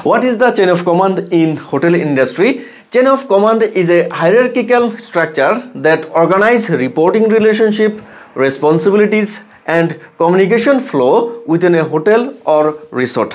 What is the chain of command in hotel industry? Chain of command is a hierarchical structure that organizes reporting relationship, responsibilities and communication flow within a hotel or resort.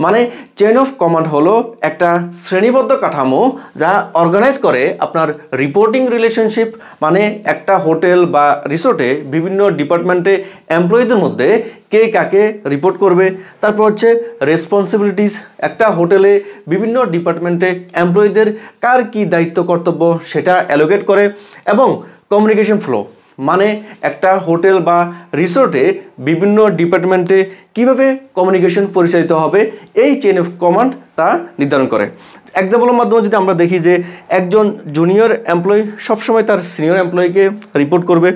মানে chain of command হলো একটা শ্রেণীবদ্ধ কাঠামো যা organise করে আপনার reporting relationship, মানে একটা হোটেল বা রিসোর্টে বিভিন্ন ডিপার্টমেন্টে এমপ্লয়ীদের মধ্যে কে কাকে রিপোর্ট করবে। তারপর হচ্ছে রেসপন্সিবিলিটিস, একটা হোটেলে বিভিন্ন ডিপার্টমেন্টে এমপ্লয়ীদের কার কি দায়িত্ব কর্তব্য সেটা অ্যালোকেট করে। এবং কমিউনিকেশন ফ্লো, মানে একটা হোটেল বা রিসোর্টে বিভিন্ন ডিপার্টমেন্টে কিভাবে কমিউনিকেশন পরিচালিত হবে এই চেইন অফ কমান্ড তা নির্ধারণ করে। এক্সাম্পলের মাধ্যমে যদি আমরা দেখি যে একজন জুনিয়র এমপ্লয়ি সবসময় তার সিনিয়র এমপ্লয়িকে রিপোর্ট করবে,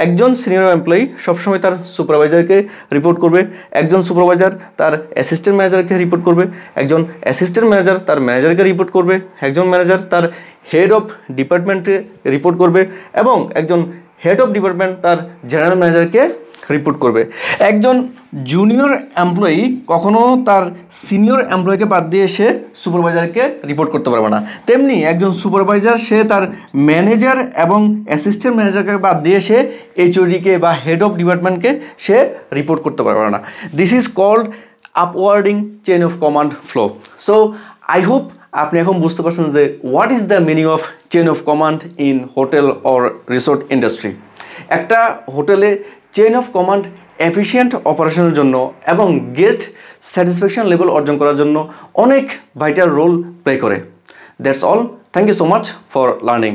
একজন সিনিয়র এমপ্লয়ি সবসময় তার সুপারভাইজারকে রিপোর্ট করবে, একজন সুপারভাইজার তার অ্যাসিস্ট্যান্ট ম্যানেজারকে রিপোর্ট করবে, একজন অ্যাসিস্ট্যান্ট ম্যানেজার তার ম্যানেজারকে রিপোর্ট করবে, একজন ম্যানেজার তার হেড অফ ডিপার্টমেন্টে রিপোর্ট করবে এবং একজন হেড অফ ডিপার্টমেন্ট তার জেনারেল ম্যানেজারকে রিপোর্ট করবে। একজন জুনিয়র এমপ্লয়ি কখনো তার সিনিয়র এমপ্লয়িকে বাদ দিয়ে সে সুপারভাইজারকে রিপোর্ট করতে পারবে না। তেমনি একজন সুপারভাইজার সে তার ম্যানেজার এবং অ্যাসিস্ট্যান্ট ম্যানেজারকে বাদ দিয়ে সে এইচওডিকে বা হেড অফ ডিপার্টমেন্টকে সে রিপোর্ট করতে পারবে না। This is called upwarding chain of command flow. So I hope আপনি এখন বুঝতে পারছেন যে what is the meaning of chain of command in hotel or resort industry. একটা হোটেলে চেইন অফ কমান্ড এফিশিয়েন্ট অপারেশনের জন্য এবং গেস্ট স্যাটিসফ্যাকশন লেভেল অর্জন করার জন্য অনেক ভাইটাল রোল প্লে করে। That's all. Thank you so much for learning.